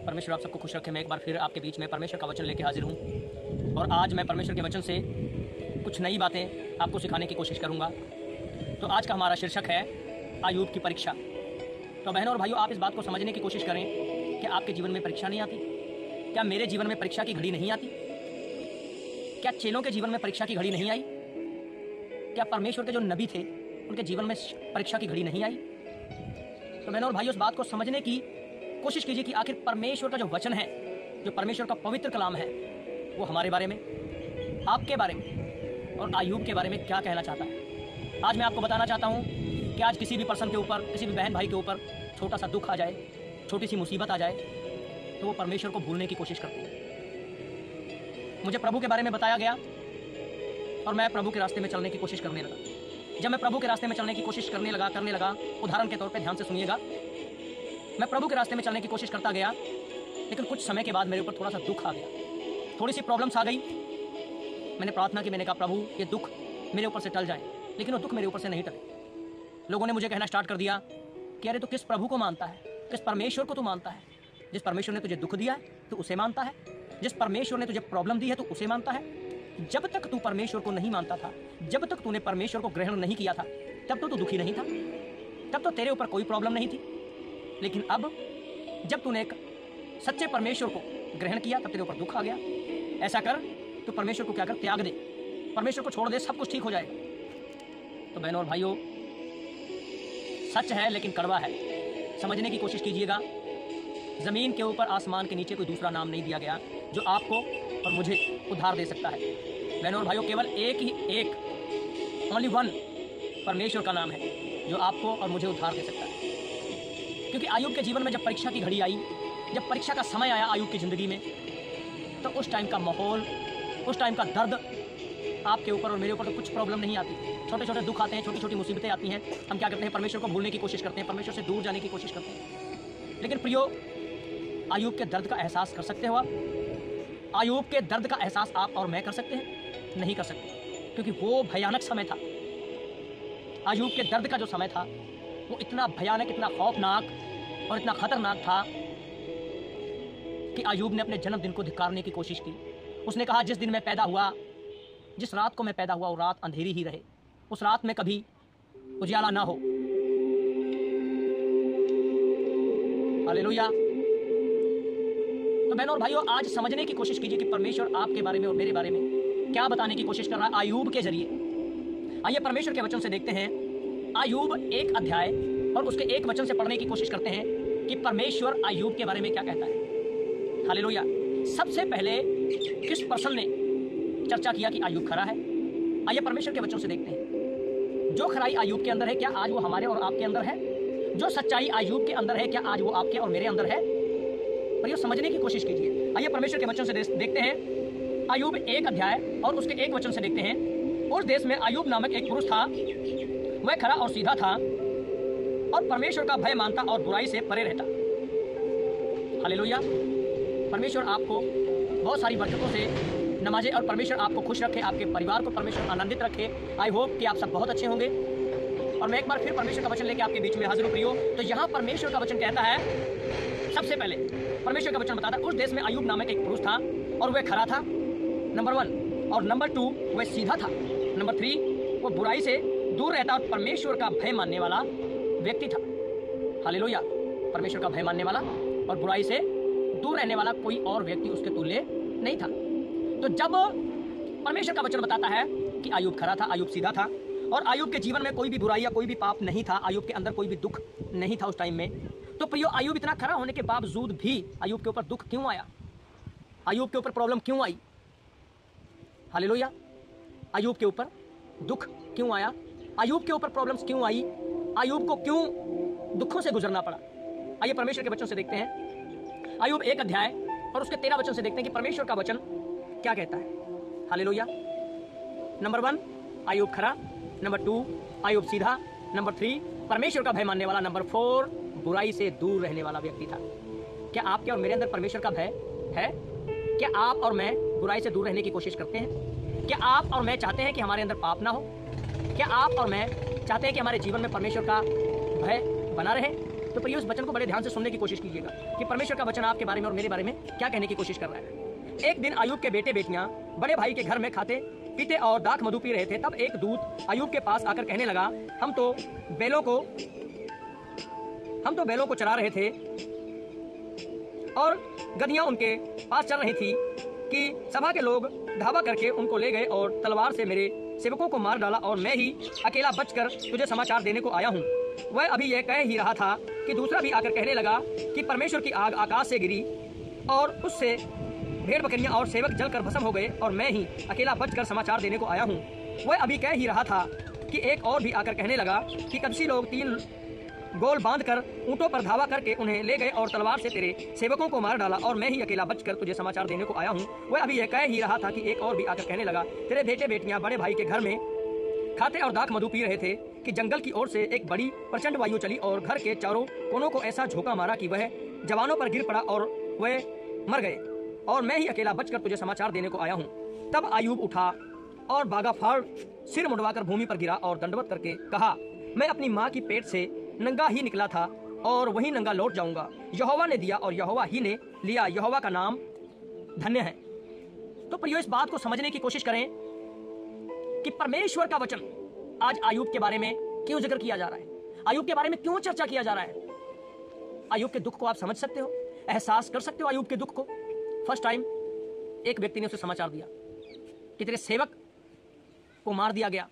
परमेश्वर आप सबको खुश रखे। मैं एक बार फिर आपके बीच में परमेश्वर का वचन लेके हाजिर हूँ और आज मैं परमेश्वर के वचन से कुछ नई बातें आपको सिखाने की कोशिश करूँगा। तो आज का हमारा शीर्षक है अय्यूब की परीक्षा। तो बहनों और भाइयों, आप इस बात को समझने की कोशिश करें कि आपके जीवन में परीक्षा नहीं आती? क्या मेरे जीवन में परीक्षा की घड़ी नहीं आती? क्या चेलों के जीवन में परीक्षा की घड़ी नहीं आई? क्या परमेश्वर के जो नबी थे उनके जीवन में परीक्षा की घड़ी नहीं आई? तो बहनों और भाइयों, इस बात को समझने की कोशिश कीजिए कि आखिर परमेश्वर का जो वचन है, जो परमेश्वर का पवित्र कलाम है, वो हमारे बारे में, आपके बारे में और अय्यूब के बारे में क्या कहना चाहता है। आज मैं आपको बताना चाहता हूँ कि आज किसी भी पर्सन के ऊपर, किसी भी बहन भाई के ऊपर छोटा सा दुख आ जाए, छोटी सी मुसीबत आ जाए, तो वो परमेश्वर को भूलने की कोशिश करते हैं। मुझे प्रभु के बारे में बताया गया और मैं प्रभु के रास्ते में चलने की कोशिश करने लगा। जब मैं प्रभु के रास्ते में चलने की कोशिश करने लगा, उदाहरण के तौर पे ध्यान से सुनिएगा, मैं प्रभु के रास्ते में चलने की कोशिश करता गया, लेकिन कुछ समय के बाद मेरे ऊपर थोड़ा सा दुख आ गया, थोड़ी सी प्रॉब्लम्स आ गई। मैंने प्रार्थना की, मैंने कहा प्रभु ये दुख मेरे ऊपर से टल जाए, लेकिन वो दुख मेरे ऊपर से नहीं टले। लोगों ने मुझे कहना स्टार्ट कर दिया कि अरे तू किस प्रभु को मानता है, किस परमेश्वर को तू मानता है? जिस परमेश्वर ने तुझे दुख दिया है तू उसे मानता है, जिस परमेश्वर ने तुझे प्रॉब्लम दी है तू उसे मानता है। जब तक तू परमेश्वर को नहीं मानता था, जब तक तूने परमेश्वर को ग्रहण नहीं किया था, तब तो तू दुखी नहीं था, तब तो तेरे ऊपर कोई प्रॉब्लम नहीं थी। लेकिन अब जब तूने एक सच्चे परमेश्वर को ग्रहण किया, तब तेरे ऊपर दुख आ गया। ऐसा कर, तू परमेश्वर को क्या कर, त्याग दे, परमेश्वर को छोड़ दे, सब कुछ ठीक हो जाएगा। तो बहनों और भाइयों, सच है लेकिन कड़वा है, समझने की कोशिश कीजिएगा। जमीन के ऊपर, आसमान के नीचे कोई दूसरा नाम नहीं दिया गया जो आपको और मुझे उद्धार दे सकता है। बहनों और भाइयों, केवल एक ओनली वन परमेश्वर का नाम है जो आपको और मुझे उद्धार दे सकता है। क्योंकि अय्यूब के जीवन में जब परीक्षा की घड़ी आई, जब परीक्षा का समय आया अय्यूब की जिंदगी में, तो उस टाइम का माहौल, उस टाइम का दर्द आपके ऊपर और मेरे ऊपर तो कुछ प्रॉब्लम नहीं आती। छोटे छोटे दुख आते हैं, छोटी छोटी मुसीबतें आती हैं, हम क्या करते हैं, परमेश्वर को भूलने की कोशिश करते हैं, परमेश्वर से दूर जाने की कोशिश करते हैं। लेकिन प्रियो, अय्यूब के दर्द का एहसास कर सकते हो आप? अय्यूब के दर्द का एहसास आप और मैं कर सकते हैं? नहीं कर सकते, क्योंकि वो भयानक समय था। अय्यूब के दर्द का जो समय था वो इतना भयानक, इतना खौफनाक और इतना खतरनाक था कि अय्यूब ने अपने जन्मदिन को धिक्कारने की कोशिश की। उसने कहा जिस दिन मैं पैदा हुआ, जिस रात को मैं पैदा हुआ, वो रात अंधेरी ही रहे, उस रात में कभी उजियाला ना हो। हालेलुया। तो बहनों और भाइयों, आज समझने की कोशिश कीजिए कि परमेश्वर आपके बारे में और मेरे बारे में क्या बताने की कोशिश कर रहा है अय्यूब के जरिए। आइए परमेश्वर के वचन से देखते हैं, अय्यूब 1 अध्याय और उसके 1 वचन से पढ़ने की कोशिश करते हैं कि परमेश्वर अय्यूब के बारे में क्या कहता है। हालेलुया। सबसे पहले किस पर्सन ने चर्चा किया कि अय्यूब खरा है? आइए परमेश्वर के वचन से देखते हैं। जो खराई अय्यूब के अंदर है, क्या आज वो हमारे और आपके अंदर है? जो सच्चाई अय्यूब के अंदर है, क्या आज वो आपके और मेरे अंदर है? पर ये समझने की कोशिश कीजिए। आइए परमेश्वर के वचन से देखते हैं, अय्यूब 1 अध्याय और उसके 1 वचन से देखते हैं। उस देश में अय्यूब नामक एक पुरुष था, वह खरा और सीधा था और परमेश्वर का भय मानता और बुराई से परे रहता। हालेलुया। परमेश्वर आपको बहुत सारी बरकतों से नवाजे और परमेश्वर आपको खुश रखे, आपके परिवार को परमेश्वर आनंदित रखे। आई होप कि आप सब बहुत अच्छे होंगे। और मैं एक बार फिर परमेश्वर का वचन लेके आपके बीच में हाजिर हूं प्रियो। तो यहाँ परमेश्वर का वचन कहता है, सबसे पहले परमेश्वर का वचन बताता है, उस देश में अय्यूब नामक एक पुरुष था और वह खरा था, नंबर 1, और नंबर 2 वह सीधा था, नंबर 3 वो बुराई से दूर रहता और परमेश्वर का भय मानने वाला व्यक्ति था। हालेलुया। परमेश्वर का भय मानने वाला और बुराई से दूर रहने वाला कोई और व्यक्ति उसके तुल्य नहीं था। तो जब परमेश्वर का वचन बताता है कि अय्यूब खरा था, अय्यूब सीधा था और अय्यूब के जीवन में कोई भी बुराई या कोई भी पाप नहीं था, अय्यूब के अंदर कोई भी दुख नहीं था उस टाइम में, तो प्रियो अय्यूब इतना खरा होने के बावजूद भी अय्यूब के ऊपर दुख क्यों आया? अय्यूब के ऊपर प्रॉब्लम क्यों आई? हालेलुया। अय्यूब के ऊपर दुख क्यों आया? अय्यूब के ऊपर प्रॉब्लम्स क्यों आई? अय्यूब को क्यों दुखों से गुजरना पड़ा? आइए परमेश्वर के वचन से देखते हैं, अय्यूब 1 अध्याय और उसके 13 वचन से देखते हैं कि परमेश्वर का वचन क्या कहता है। हालेलुया। नंबर 1 अय्यूब खरा, नंबर 2 अय्यूब सीधा, नंबर 3 परमेश्वर का भय मानने वाला, नंबर 4 बुराई से दूर रहने वाला व्यक्ति था। क्या आपके और मेरे अंदर परमेश्वर का भय है? क्या आप और मैं बुराई से दूर रहने की कोशिश करते हैं? क्या आप और मैं चाहते हैं कि हमारे अंदर पाप ना हो? क्या आप और मैं चाहते हैं कि हमारे जीवन में परमेश्वर का भय बना रहे? तो प्रिय, उस वचन को बड़े ध्यान से सुनने की कोशिश कीजिएगा कि परमेश्वर का वचन आपके बारे में और मेरे बारे में क्या कहने की कोशिश कर रहा है। एक दिन अय्यूब के बेटे बेटियां बड़े भाई के घर में खाते पीते और दाख मधु पी रहे थे। तब एक दूत अय्यूब के पास आकर कहने लगा, हम तो बैलों को चरा रहे थे और गधियां उनके पास चल रही थी कि सभा के लोग धावा करके उनको ले गए और तलवार से मेरे सेवकों को मार डाला और मैं ही अकेला बचकर तुझे समाचार देने को आया हूँ। वह अभी यह कह ही रहा था कि दूसरा भी आकर कहने लगा कि परमेश्वर की आग आकाश से गिरी और उससे भेड़ बकरियां और सेवक जलकर भस्म हो गए और मैं ही अकेला बचकर समाचार देने को आया हूँ। वह अभी कह ही रहा था कि एक और भी आकर कहने लगा कि कदसी लोग 3 गोल बांधकर ऊंटों पर धावा करके उन्हें ले गए और तलवार से तेरे सेवकों को मार डाला और मैं ही अकेला बचकर तुझे समाचार देने को आया हूँ। वह अभी यह कह ही रहा था कि एक और भी आकर कहने लगा, तेरे बेटे बेटियां बड़े भाई के घर में खाते और दाख मधु पी रहे थे कि जंगल की ओर से एक बड़ी प्रचंड वायु चली और घर के चारों कोनों को ऐसा झोंका मारा कि वह जवानों पर गिर पड़ा और वह मर गए और मैं ही अकेला बचकर तुझे समाचार देने को आया हूँ। तब अय्यूब उठा और बागा फाड़ सिर मुंडवाकर भूमि पर गिरा और दंडवत करके कहा, मैं अपनी माँ की पेट से नंगा ही निकला था और वही नंगा लौट जाऊंगा। यहोवा ने दिया और यहोवा ही ने लिया, यहोवा का नाम धन्य है। तो प्रियो, इस बात को समझने की कोशिश करें कि परमेश्वर का वचन आज अय्यूब के बारे में क्यों जिक्र किया जा रहा है, अय्यूब के बारे में क्यों चर्चा किया जा रहा है। अय्यूब के दुख को आप समझ सकते हो, एहसास कर सकते हो अय्यूब के दुख को। फर्स्ट टाइम एक व्यक्ति ने उसे समाचार दिया कि तेरे सेवक को मार दिया गया,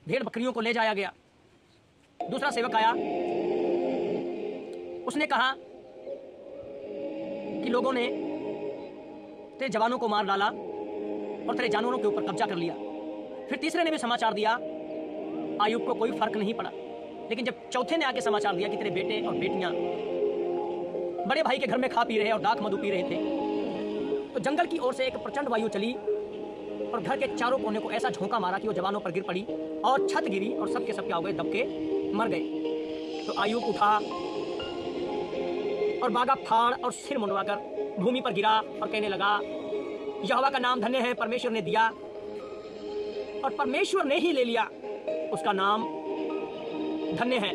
भेड़ बकरियों को ले जाया गया। दूसरा सेवक आया, उसने कहा कि लोगों ने तेरे जवानों को मार डाला और तेरे जानवरों के ऊपर कब्जा कर लिया। फिर तीसरे ने भी समाचार दिया, अय्यूब को कोई फर्क नहीं पड़ा। लेकिन जब चौथे ने आके समाचार दिया कि तेरे बेटे और बेटियां बड़े भाई के घर में खा पी रहे और दाख मधु पी रहे थे, तो जंगल की ओर से एक प्रचंड वायु चली और घर के चारों कोने को ऐसा झोंका मारा कि वो जवानों पर गिर पड़ी और छत गिरी और सबके सब क्या हो गए, दब के मर गए। तो अय्यूब उठा और बागा फाड़ और सिर मुंडवाकर भूमि पर गिरा और कहने लगा, यहोवा का नाम धन्य है, परमेश्वर ने दिया और परमेश्वर ने ही ले लिया, उसका नाम धन्य है,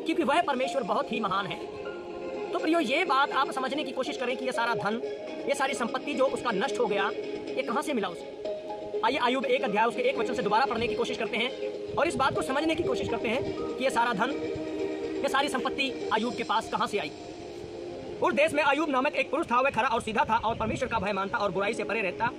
क्योंकि वह परमेश्वर बहुत ही महान है। तो प्रियो, ये बात आप समझने की कोशिश करें कि ये सारा धन, ये सारी संपत्ति जो उसका नष्ट हो गया, ये कहां से मिला उसे। आइए अय्यूब 1 अध्याय उसके 1 वचन से दोबारा पढ़ने की कोशिश करते हैं और इस बात को समझने की कोशिश करते हैं कि ये सारा धन, ये सारी संपत्ति अय्यूब के पास कहां से आई। उस देश में अय्यूब नामक एक पुरुष था, वह खरा और सीधा था और परमेश्वर का भय मानता और बुराई से परे रहता।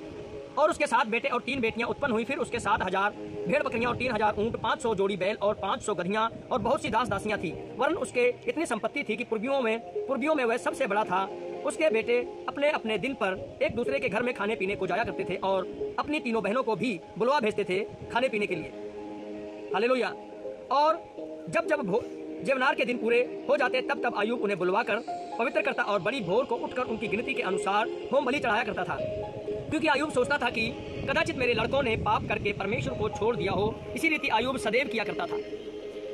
और उसके 7 बेटे और 3 बेटियां उत्पन्न हुई। फिर उसके 7,000 भेड़ बकरियां और 3,000 ऊंट, 500 जोड़ी बैल और 500 गधियां और बहुत सी दास दासियां थी। वरन उसके इतनी संपत्ति थी कि पूर्वियों में वह सबसे बड़ा था। उसके बेटे अपने अपने दिन पर एक दूसरे के घर में खाने पीने को जाया करते थे और अपनी तीनों बहनों को भी बुलवा भेजते थे खाने पीने के लिए। हालेलुया। और जब जेवनार के दिन पूरे हो जाते तब तब अय्यूब उन्हें बुलवाकर पवित्र करता और बड़ी भोर को उठकर उनकी गिनती के अनुसार होम बलि चढ़ाया करता था, क्योंकि अय्यूब सोचता था कि कदाचित मेरे लड़कों ने पाप करके परमेश्वर को छोड़ दिया हो। इसी रीति अय्यूब सदैव किया करता था।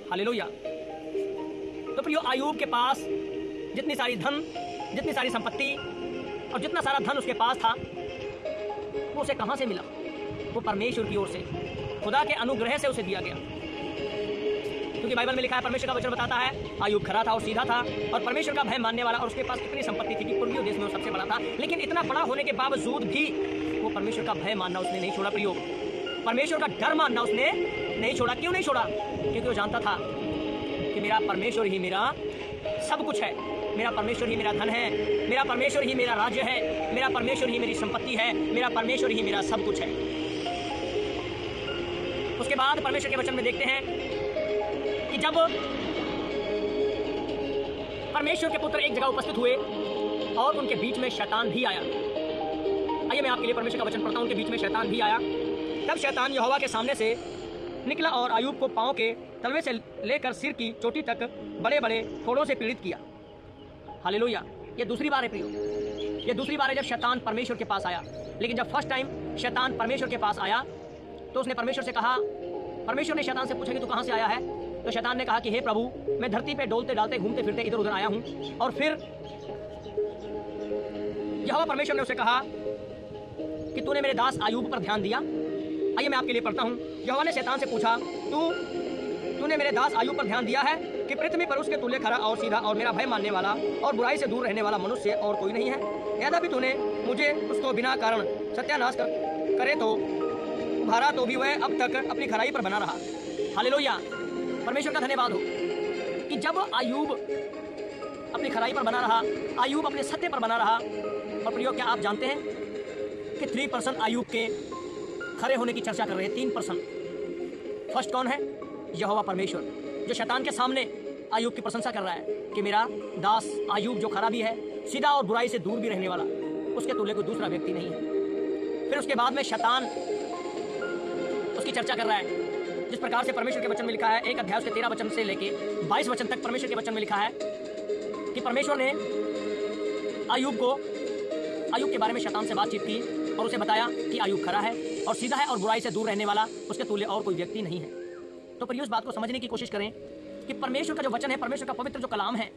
हालेलुया। तो प्रियो, अय्यूब के पास जितनी सारी धन, जितनी सारी संपत्ति और जितना सारा धन उसके पास था, वो उसे कहां से मिला? वो परमेश्वर की ओर से, खुदा के अनुग्रह से उसे दिया गया। क्योंकि बाइबल में लिखा है, परमेश्वर का वचन बताता है, अय्यूब खरा था और सीधा था और परमेश्वर का भय मानने वाला, और उसके पास इतनी संपत्ति थी कि पूर्वी देश में वो सबसे बड़ा था। लेकिन इतना बड़ा होने के बावजूद भी वो परमेश्वर का भय मानना उसने नहीं छोड़ा। प्रियो, परमेश्वर का डर मानना उसने नहीं छोड़ा। क्यों नहीं छोड़ा? क्योंकि वो जानता था कि मेरा परमेश्वर ही मेरा सब कुछ है, मेरा परमेश्वर ही मेरा धन है, मेरा परमेश्वर ही मेरा राज्य है, मेरा परमेश्वर ही मेरी संपत्ति है, मेरा परमेश्वर ही मेरा सब कुछ है। उसके बाद परमेश्वर के वचन में देखते हैं कि जब परमेश्वर के पुत्र एक जगह उपस्थित हुए और उनके बीच में शैतान भी आया। आइए मैं आपके लिए परमेश्वर का वचन पढ़ता हूं। उनके बीच में शैतान भी आया। तब शैतान यहोवा के सामने से निकला और अय्यूब को पांव के तलवे से लेकर सिर की चोटी तक बड़े बड़े फोड़ों से पीड़ित किया। हालेलुया। ये दूसरी बार है प्रियो, ये दूसरी बार है जब शैतान परमेश्वर के पास आया। लेकिन जब फर्स्ट टाइम शैतान परमेश्वर के पास आया तो उसने परमेश्वर से कहा, परमेश्वर ने शैतान से पूछा कि तू कहां से आया है? तो शैतान ने कहा कि हे प्रभु, मैं धरती पे डोलते डालते घूमते फिरते इधर उधर आया हूं। और फिर यहोवा परमेश्वर ने उसे कहा कि तूने मेरे दास अय्यूब पर ध्यान दिया। आइए मैं आपके लिए पढ़ता हूं। यहोवा ने शैतान से पूछा, तूने मेरे दास अय्यूब पर ध्यान दिया है कि पृथ्वी पर उसके तुल्य खरा और सीधा और मेरा भय मानने वाला और बुराई से दूर रहने वाला मनुष्य और कोई नहीं है। यद्यपि तूने मुझे उसको बिना कारण सत्यानाश करे तो उभारा, तो भी वह अब तक अपनी खराई पर बना रहा। हालेलुया, परमेश्वर का धन्यवाद हो कि जब आयूब अपनी खराई पर बना रहा, आयूब अपने सत्य पर बना रहा। और प्रयोग क्या आप जानते हैं कि 3% आयूब के खरे होने की चर्चा कर रहे हैं। 3%। फर्स्ट कौन है? यहोवा परमेश्वर, जो शैतान के सामने आयूब की प्रशंसा कर रहा है कि मेरा दास आयूब जो खरा भी है, सीधा और बुराई से दूर भी रहने वाला, उसके तुल्य कोई दूसरा व्यक्ति नहीं है। फिर उसके बाद में शैतान उसकी चर्चा कर रहा है, जिस प्रकार से परमेश्वर के वचन में लिखा है, 1 अध्याय उसके 13 वचन से लेके 22 वचन तक परमेश्वर के वचन में लिखा है कि परमेश्वर ने आयूब के बारे में शैतान से बातचीत की और उसे बताया कि आयूब खरा है और सीधा है और बुराई से दूर रहने वाला, उसके तुल्य और कोई व्यक्ति नहीं है। तो प्रिय, उस बात को समझने की कोशिश करें कि परमेश्वर का जो वचन है, परमेश्वर का पवित्र जो कलाम है,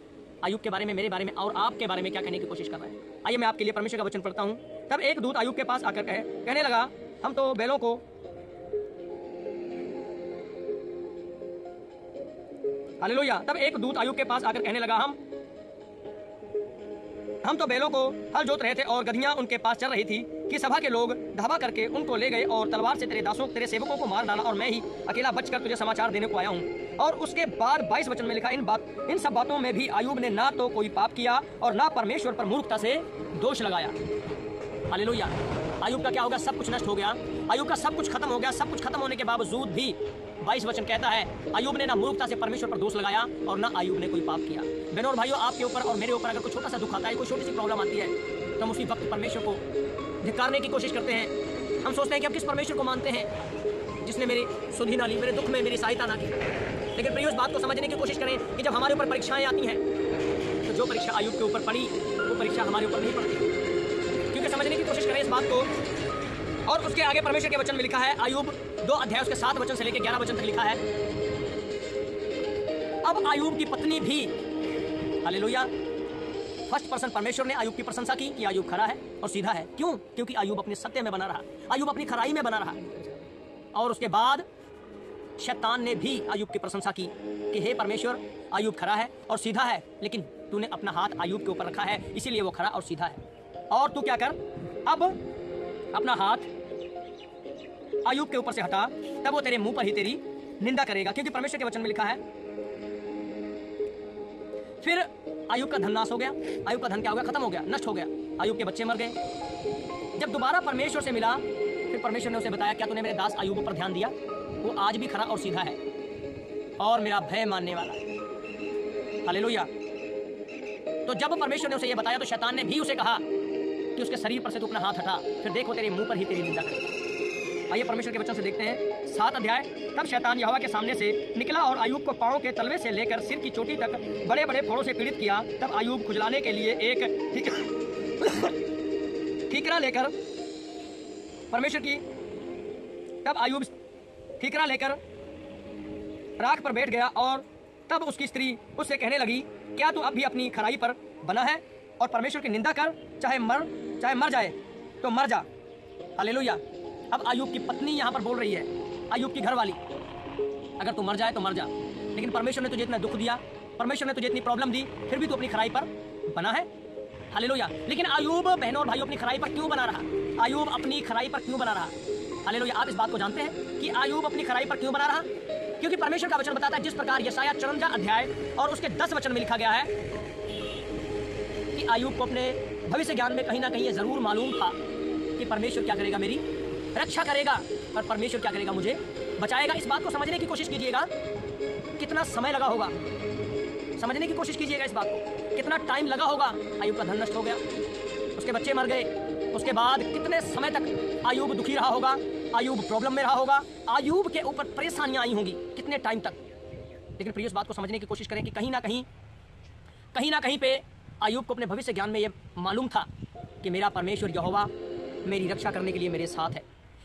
आयूब के बारे में, मेरे बारे में और आपके बारे में क्या कहने की कोशिश कर रहा है। आइए मैं आपके लिए परमेश्वर का वचन पढ़ता हूँ। तब एक दूत आयूब के पास आकर कहने लगा, हम तो बैलों को हालेलुया। तब एक दूत आयूब के पास आकर कहने लगा, हम तो बैलों को हल जोत रहे थे और गधियां उनके पास चल रही थी कि सभा के लोग धावा करके उनको ले गए और तलवार से तेरे दासों, तेरे सेवकों को मार डाला और मैं ही अकेला बचकर तुझे समाचार देने को आया हूँ। और उसके बाद 22 वचन में लिखा, इन सब बातों में भी आयूब ने ना तो कोई पाप किया और ना परमेश्वर पर मूर्खता से दोष लगाया। हालेलुया। आयूब का क्या हो गया? सब कुछ नष्ट हो गया, आयूब का सब कुछ खत्म हो गया। सब कुछ खत्म होने के बावजूद भी 22 वचन कहता है, आयूब ने ना मूर्खता से परमेश्वर पर दोष लगाया और ना आयूब ने कोई पाप किया। बहनों और भाइयों, आपके ऊपर और मेरे ऊपर अगर कोई छोटा सा दुख आता है, कोई छोटी सी प्रॉब्लम आती है, तो हम उसी वक्त परमेश्वर को धिक्कारने की कोशिश करते हैं। हम सोचते हैं कि हम किस परमेश्वर को मानते हैं जिसने मेरी सुधि ना ली, मेरे दुख में मेरी सहायता ना की। लेकिन प्रिय, उस बात को समझने की कोशिश करें कि जब हमारे ऊपर परीक्षाएं आती हैं, तो जो परीक्षा आयूब के ऊपर पड़ी, वो परीक्षा हमारे ऊपर नहीं पड़ती। क्योंकि समझने की कोशिश करें इस बात को। और उसके आगे परमेश्वर के वचन में लिखा है, आयूब 2 अध्याय उसके 7 वचन से लेकर 11 वचन तक लिखा है, अब आयूब की पत्नी भी, हालेलुया, फर्स्ट पर्सन परमेश्वर ने आयूब की प्रशंसा की कि आयूब खरा है और सीधा है। क्यों? क्योंकि आयूब अपने सत्य में बना रहा, आयूब अपनी खराई में बना रहा। और उसके बाद शैतान ने भी आयूब की प्रशंसा की कि हे परमेश्वर, आयूब खरा है और सीधा है, लेकिन तूने अपना हाथ आयूब के ऊपर रखा है, इसीलिए वो खरा और सीधा है। और तू क्या कर, अब अपना हाथ आयूब के ऊपर से हटा, तब वो तेरे मुंह पर ही तेरी निंदा करेगा। क्योंकि परमेश्वर के वचन में लिखा है, फिर आयूब का धन नाश हो गया। आयूब का धन क्या हो गया? खत्म हो गया, नष्ट हो गया। आयूब के बच्चे मर गए। जब दोबारा परमेश्वर से मिला, फिर परमेश्वर ने उसे बताया, क्या तूने मेरे दास आयूब पर ध्यान दिया? वो आज भी खरा और सीधा है और मेरा भय मानने वाला। हालेलुया। तो जब परमेश्वर ने उसे ये बताया, तो शैतान ने भी उसे कहा कि उसके शरीर पर से तू अपना हाथ हटा, फिर देखो तेरे मुंह पर ही तेरी निंदा करेगा। आइए परमेश्वर के वचन से देखते हैं 7 अध्याय। तब शैतान यहोवा के सामने से निकला और आयूब को पांव के तलवे से लेकर सिर की चोटी तक बड़े बड़े फोड़ों से पीड़ित किया। तब आयूब खुजलाने के लिए एक ठीकरा लेकर परमेश्वर की तब आयूब ठीकरा लेकर राख पर बैठ गया। और तब उसकी स्त्री उससे कहने लगी, क्या तू अब भी अपनी खराई पर बना है और परमेश्वर की निंदा कर, चाहे मर जाए तो मर जा। हालेलुया। अब आयूब की पत्नी यहाँ पर बोल रही है, आयूब की घरवाली, अगर तू मर जाए तो मर जा, लेकिन परमेश्वर ने तुझे इतना दुख दिया, परमेश्वर ने तुझे इतनी प्रॉब्लम दी, फिर भी तू अपनी खराई पर बना है। हालेलुया। लेकिन आयूब, बहनों और भाइयों, अपनी खराई पर क्यों बना रहा? आयूब अपनी खराई पर क्यों बना रहा? हालेलुया। आप इस बात को जानते हैं कि आयूब अपनी खराई पर क्यों बना रहा? क्योंकि परमेश्वर का वचन बताता है, जिस प्रकार यशायाह 54 अध्याय और उसके 10 वचन में लिखा गया है कि आयूब को अपने भविष्य ज्ञान में कहीं ना कहीं ये जरूर मालूम था कि परमेश्वर क्या करेगा, मेरी रक्षा करेगा, और परमेश्वर क्या करेगा, मुझे बचाएगा। इस बात को समझने की कोशिश कीजिएगा, कितना समय लगा होगा, समझने की कोशिश कीजिएगा इस बात को, कितना टाइम लगा होगा। आयूब का धन नष्ट हो गया, उसके बच्चे मर गए, उसके बाद कितने समय तक आयूब दुखी रहा होगा, आयूब प्रॉब्लम में रहा होगा, आयूब के ऊपर परेशानियां आई होंगी, कितने टाइम तक। लेकिन प्रिय, इस बात को समझने की कोशिश करें कि कहीं ना कहीं पे आयूब को अपने भविष्य ज्ञान में ये मालूम था कि मेरा परमेश्वर यहोवा मेरी रक्षा करने के लिए मेरे साथ है।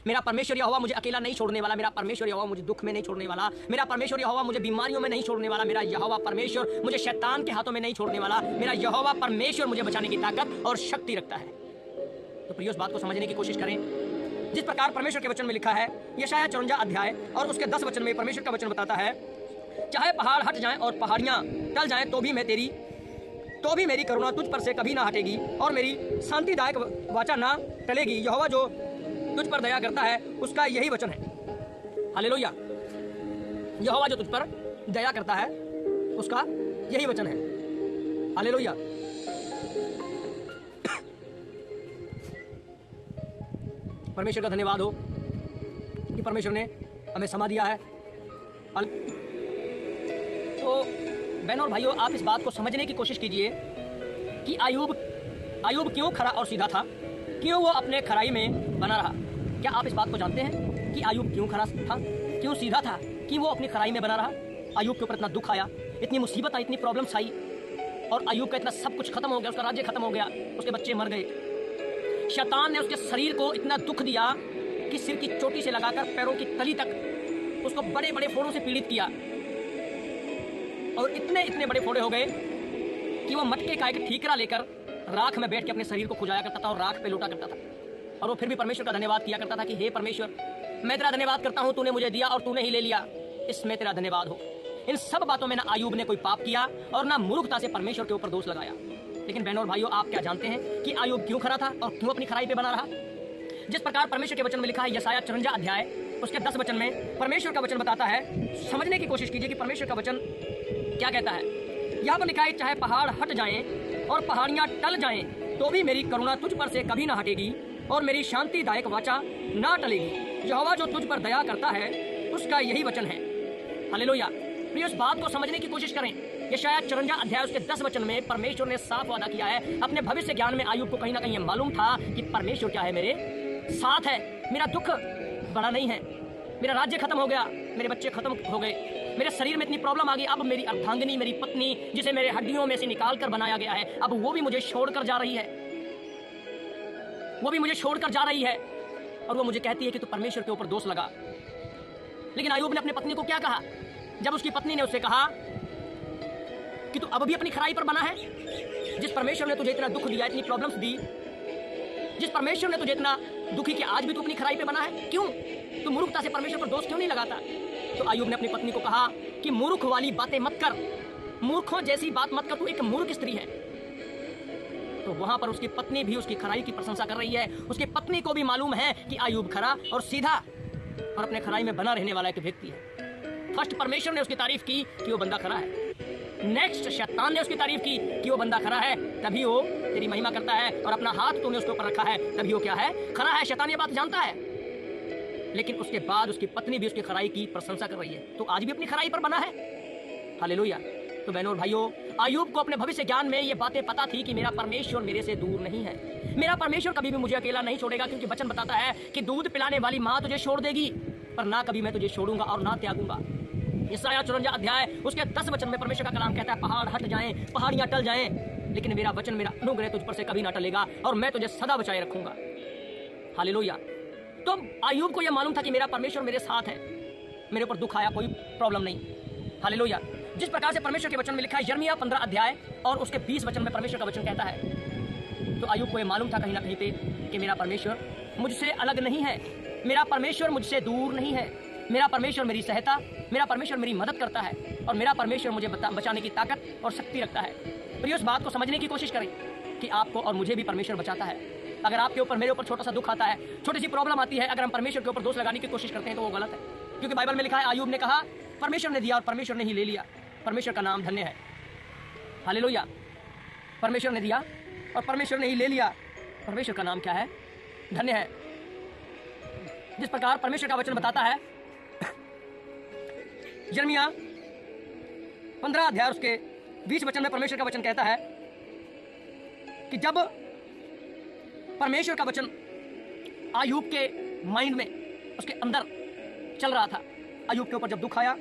मेरा परमेश्वर यहोवा मुझे अकेला नहीं छोड़ने वाला, मेरा परमेश्वर यहोवा मुझे दुख में नहीं छोड़ने वाला, मेरा परमेश्वर यहोवा मुझे बीमारियों में नहीं छोड़ने वाला, मेरा यहोवा परमेश्वर मुझे शैतान के हाथों में नहीं छोड़ने वाला, मेरा यहोवा परमेश्वर मुझे बचाने की ताकत और शक्ति रखता है। तो प्रिय, उस बात को समझने की कोशिश करें, जिस प्रकार परमेश्वर के वचन में लिखा है, यशायाह 54 अध्याय और उसके 10 वचन में परमेश्वर का वचन बताता है, चाहे पहाड़ हट जाएं और पहाड़ियां टल जाएं तो भी मेरी करुणा तुझ पर से कभी ना हटेगी और मेरी शांतिदायक वाचा ना टलेगी। यहोवा जो तुझ पर दया करता है उसका यही वचन है। हालेलुया। यहोवा जो तुझ पर दया करता है उसका यही वचन है। हालेलुया। परमेश्वर का धन्यवाद हो कि परमेश्वर ने हमें समा दिया है। तो बहनों और भाइयों, आप इस बात को समझने की कोशिश कीजिए कि आयूब क्यों खरा और सीधा था, क्यों वो अपने खराई में बना रहा। क्या आप इस बात को जानते हैं कि आयूब क्यों खरा था, क्यों सीधा था, कि वो अपनी खराई में बना रहा। आयूब के ऊपर इतना दुख आया, इतनी मुसीबत आई, इतनी प्रॉब्लम्स आई और आयूब का इतना सब कुछ खत्म हो गया, उसका राज्य खत्म हो गया, उसके बच्चे मर गए। शैतान ने उसके शरीर को इतना दुख दिया कि सिर की चोटी से लगाकर पैरों की तली तक उसको बड़े बड़े फोड़ों से पीड़ित किया और इतने बड़े फोड़े हो गए कि वो मटके का एक ठीकरा लेकर राख में बैठ के अपने शरीर को खुजाया करता था और राख पे लौटा करता था। और वो फिर भी परमेश्वर का धन्यवाद किया करता था कि हे परमेश्वर, मैं तेरा धन्यवाद करता हूँ, तूने मुझे दिया और तूने ही ले लिया, इसमें तेरा धन्यवाद हो। इन सब बातों में ना आयूब ने कोई पाप किया और ना मूर्खता से परमेश्वर के ऊपर दोष लगाया। लेकिन बहनों और भाइयों, आप क्या जानते हैं कि आयूब क्यों खरा था और क्यों अपनी खराई पे बना रहा? जिस प्रकार परमेश्वर के वचन में लिखा है, यशायाह 54 अध्याय उसके 10 वचन में परमेश्वर का वचन बताता है। समझने की कोशिश कीजिए कि परमेश्वर का वचन क्या कहता है। यहाँ पर लिखा है, चाहे पहाड़ हट जाएं और पहाड़ियां टल जाएं तो भी मेरी करुणा तुझ पर से कभी ना हटेगी और मेरी शांतिदायक वाचा ना टलेगी। यहोवा जो तुझ पर दया करता है उसका यही वचन है। हालेलुया। प्रिय, इस बात को समझने की कोशिश करें। यशायाह 54 अध्याय उसके 10 वचन में परमेश्वर ने साफ वादा किया है। अपने भविष्य ज्ञान में आयूब को कहीं ना कहीं ये मालूम था कि परमेश्वर क्या है, मेरे साथ है, मेरा दुख बड़ा नहीं है, मेरा राज्य खत्म हो गया, मेरे बच्चे खत्म हो गए, मेरे शरीर में इतनी प्रॉब्लम आ गई, अब मेरी अर्धांगिनी, मेरी पत्नी जिसे मेरे हड्डियों में से निकाल कर बनाया गया है, अब वो भी मुझे छोड़कर जा रही है, वो भी मुझे छोड़कर जा रही है और वो मुझे कहती है कि तू परमेश्वर के ऊपर दोष लगा। लेकिन आयूब ने अपनी पत्नी को क्या कहा? जब उसकी पत्नी ने उससे कहा कि तू अब भी अपनी खराई पर बना है, जिस परमेश्वर ने तुझे इतना दुख दिया, इतनी प्रॉब्लम्स दी, जिस परमेश्वर ने तुझे इतना दुखी किया, आज भी तू अपनी खराई पे बना है, क्यों? तू मूर्खता से परमेश्वर पर दोष क्यों नहीं लगाता? तो आयूब ने अपनी पत्नी को कहा कि मूर्ख वाली बातें मत कर, मूर्खों जैसी बात मत कर, तू एक मूर्ख स्त्री है। तो वहां पर उसकी पत्नी भी उसकी खराई की प्रशंसा कर रही है। उसकी पत्नी को भी मालूम है कि आयूब खरा और सीधा और अपने खराई में बना रहने वाला एक व्यक्ति है। फर्स्ट परमेश्वर ने उसकी तारीफ की कि वो बंदा खरा है, नेक्स्ट शैतान ने उसकी तारीफ की कि वो बंदा खरा है, तभी वो तेरी महिमा करता है और अपना हाथ तूने उसके ऊपर रखा है, तभी वो क्या है? खरा है। शैतान ये बात जानता है, लेकिन उसके बाद उसकी पत्नी भी उसकी खराई की प्रशंसा कर रही है, तो आज भी अपनी खराई पर बना है। हालेलुया। तो बहनों और भाइयों, आयूब को अपने भविष्य ज्ञान में ये बातें पता थी कि मेरा परमेश्वर मेरे से दूर नहीं है, मेरा परमेश्वर कभी भी मुझे अकेला नहीं छोड़ेगा, क्योंकि वचन बताता है कि दूध पिलाने वाली माँ तुझे छोड़ देगी पर ना कभी मैं तुझे छोड़ूंगा और ना त्यागूंगा। यशायाह 54 अध्याय उसके 10 वचन में परमेश्वर का कलाम कहता है, पहाड़ हट जाएं, पहाड़ियां टल जाएं, लेकिन मेरा वचन, मेरा अनुग्रह तुझ पर से कभी ना टलेगा और मैं तुझे सदा बचाए रखूंगा। हालेलुया। तो आयूब को यह मालूम था कि मेरा परमेश्वर मेरे साथ है, मेरे ऊपर दुख आया कोई प्रॉब्लम नहीं। हालेलुया। जिस प्रकार से परमेश्वर के वचन में लिखा है, यिर्मयाह 15 अध्याय और उसके 20 वचन में परमेश्वर का वचन कहता है, तो आयूब को यह मालूम था कहीं ना कहीं पे कि मेरा परमेश्वर मुझसे अलग नहीं है, मेरा परमेश्वर मुझसे दूर नहीं है, मेरा परमेश्वर मेरी सहायता, मेरा परमेश्वर मेरी मदद करता है और मेरा परमेश्वर मुझे बचाने की ताकत और शक्ति रखता है। प्रिय, उस बात को समझने की कोशिश करें कि आपको और मुझे भी परमेश्वर बचाता है। अगर आपके ऊपर, मेरे ऊपर छोटा सा दुख आता है, छोटी सी प्रॉब्लम आती है, अगर हम परमेश्वर के ऊपर दोष लगाने की कोशिश करते हैं तो वो गलत है, क्योंकि बाइबल में लिखा है, आयूब ने कहा परमेश्वर ने दिया और परमेश्वर ने ही ले लिया। परमेश्वर का नाम धन्य है। हालेलुया। परमेश्वर ने दिया और परमेश्वर ने ही ले लिया, परमेश्वर का नाम क्या है? धन्य है। जिस प्रकार परमेश्वर का वचन बताता है, यिर्मयाह 15 अध्याय उसके 20 वचन में परमेश्वर का वचन कहता है कि जब परमेश्वर का वचन आयूब के माइंड में, उसके अंदर चल रहा था, आयूब के ऊपर जब दुख आया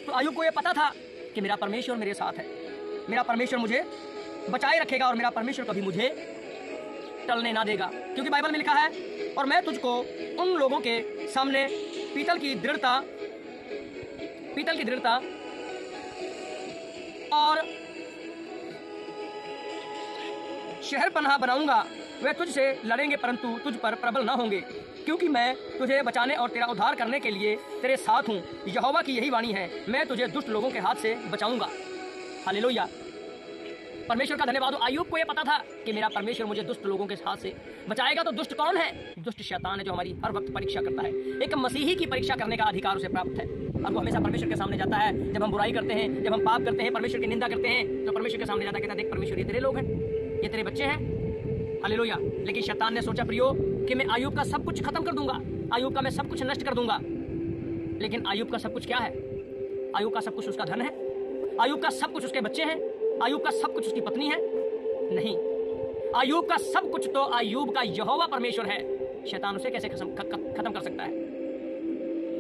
तो आयूब को यह पता था कि मेरा परमेश्वर मेरे साथ है, मेरा परमेश्वर मुझे बचाए रखेगा और मेरा परमेश्वर कभी मुझे टलने ना देगा, क्योंकि बाइबल में लिखा है, और मैं तुझको उन लोगों के सामने पीतल की दृढ़ता और शहर पनाह बनाऊंगा वे तुझसे लड़ेंगे परंतु तुझ पर प्रबल न होंगे, क्योंकि मैं तुझे बचाने और तेरा उद्धार करने के लिए तेरे साथ हूँ। यहोवा की यही वाणी है, मैं तुझे दुष्ट लोगों के हाथ से बचाऊंगा। हालेलुया। परमेश्वर का धन्यवाद हो। अय्यूब को यह पता था कि मेरा परमेश्वर मुझे दुष्ट लोगों के हाथ से बचाएगा। तो दुष्ट कौन है? दुष्ट शैतान है, जो हमारी हर वक्त परीक्षा करता है। एक मसीही की परीक्षा करने का अधिकार उसे प्राप्त है, और वो हमेशा परमेश्वर के सामने जाता है। जब हम बुराई करते हैं, जब हम पाप करते हैं, परमेश्वर की निंदा करते हैं, तो परमेश्वर के सामने जाता है, कहता है, देख परमेश्वर, ये तेरे लोग हैं, ये तेरे बच्चे हैं। हालेलुया। लेकिन शैतान ने सोचा प्रियो कि मैं अय्यूब का सब कुछ खत्म कर दूंगा, अय्यूब का मैं सब कुछ नष्ट कर दूंगा। लेकिन अय्यूब का सब कुछ क्या है? अय्यूब का सब कुछ उसका धन है, अय्यूब का सब कुछ उसके बच्चे हैं, अय्यूब का सब कुछ उसकी पत्नी है? नहीं, अय्यूब का सब कुछ तो अय्यूब का यहोवा परमेश्वर है। शैतान उसे कैसे खत्म कर सकता है?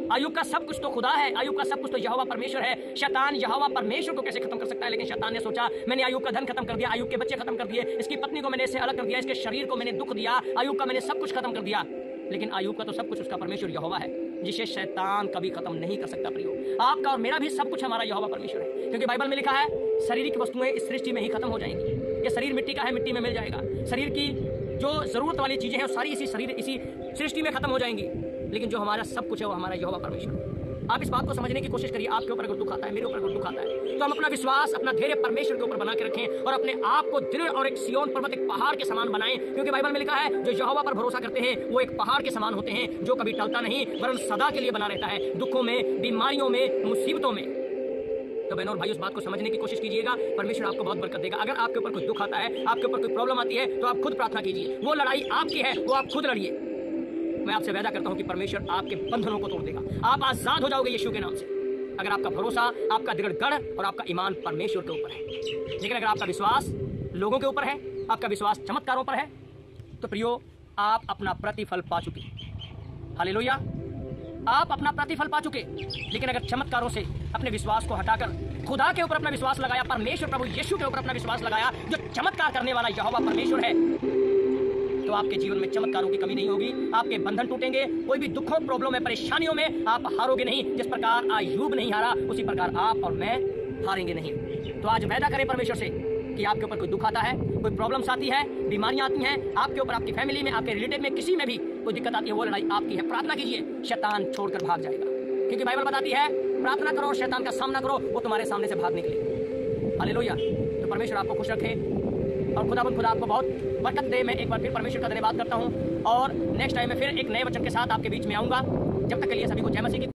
अय्यूब का सब कुछ तो खुदा है, अय्यूब का सब कुछ तो यहोवा परमेश्वर है। शैतान यहोवा परमेश्वर को कैसे खत्म कर सकता है? लेकिन शैतान ने सोचा, मैंने अय्यूब का धन खत्म कर दिया, अय्यूब के बच्चे खत्म कर दिए, इसकी पत्नी को मैंने इससे अलग कर दिया, इसके शरीर को मैंने दुख दिया, अय्यूब का मैंने सब कुछ खत्म कर दिया। लेकिन अय्यूब का तो सब कुछ उसका परमेश्वर यहोवा है, जिसे शैतान कभी खत्म नहीं कर सकता। प्रियो, आपका और मेरा भी सब कुछ हमारा यहोवा परमेश्वर है, क्योंकि बाइबल में लिखा है शारीरिक वस्तुएं इस सृष्टि में ही खत्म हो जाएंगी। ये शरीर मिट्टी का है, मिट्टी में मिल जाएगा। शरीर की जो जरूरत वाली चीजें हैं सारी इसी सृष्टि में खत्म हो जाएंगी, लेकिन जो हमारा सब कुछ है वो हमारा यहोवा परमेश्वर। आप इस बात को समझने की कोशिश करिए। आपके ऊपर अगर दुख आता है, मेरे ऊपर अगर दुख आता है, तो हम अपना विश्वास, अपना धैर्य परमेश्वर के ऊपर बना के रखें और अपने आप को दृढ़ और एक सिय्योन पर्वत, एक पहाड़ के समान बनाएं। क्योंकि बाइबल में लिखा है, जो यहोवा पर भरोसा करते हैं वो एक पहाड़ के समान होते हैं, जो कभी टलता नहीं वरन सदा के लिए बना रहता है, दुखों में, बीमारियों में, मुसीबतों में। तो बहनों और भाई, उस बात को समझने की कोशिश कीजिएगा, परमेश्वर आपको बहुत बरकत देगा। अगर आपके ऊपर कुछ दुख आता है, आपके ऊपर कोई प्रॉब्लम आती है, तो आप खुद प्रार्थना कीजिए। वो लड़ाई आपकी है, वो आप खुद लड़िए। मैं आपसे वादा करता हूं कि परमेश्वर आपके बंधनों को तोड़ देगा, आप आजाद हो जाओगे यीशु के नाम से, अगर आपका भरोसा, आपका दृढ़ गढ़ और आपका ईमान परमेश्वर के ऊपर है। लेकिन अगर आपका विश्वास लोगों के ऊपर है, आपका विश्वास चमत्कारों पर है, तो प्रियो, आप अपना प्रतिफल पा चुके। हालेलुया। आप अपना प्रतिफल पा चुके। लेकिन अगर चमत्कारों से अपने विश्वास को हटाकर खुदा के ऊपर अपना विश्वास लगाया, परमेश्वर प्रभु यीशु के ऊपर अपना विश्वास लगाया, जो चमत्कार करने वाला यहोवा परमेश्वर है, तो आपके जीवन में चमत्कारों की कमी नहीं होगी। आपके बंधन टूटेंगे, कोई भी दुखों, प्रॉब्लम में, परेशानियों में आप हारोगे नहीं। जिस प्रकार अय्यूब नहीं हारा, उसी प्रकार आप और मैं हारेंगे नहीं। तो आज वादा करें परमेश्वर से कि आपके ऊपर कोई दुख आता है, कोई प्रॉब्लम्स आती है, बीमारियां आती हैं, आपके ऊपर, आपकी फैमिली में, आपके रिलेटिव में, किसी में भी कोई दिक्कत आती है, वो लड़ाई आपकी है। प्रार्थना कीजिए, शैतान छोड़कर भाग जाएगा। क्योंकि बाइबल बताती है, प्रार्थना करो और शैतान का सामना करो, वो तुम्हारे सामने से भाग निकले। हालेलुया। तो परमेश्वर आपको खुश रखे और खुदा आपको बहुत बरकत दे। मैं एक बार फिर परमेश्वर का धन्यवाद करता हूँ और नेक्स्ट टाइम मैं फिर एक नए वचन के साथ आपके बीच में आऊँगा। जब तक के लिए सभी को जय मसीह की।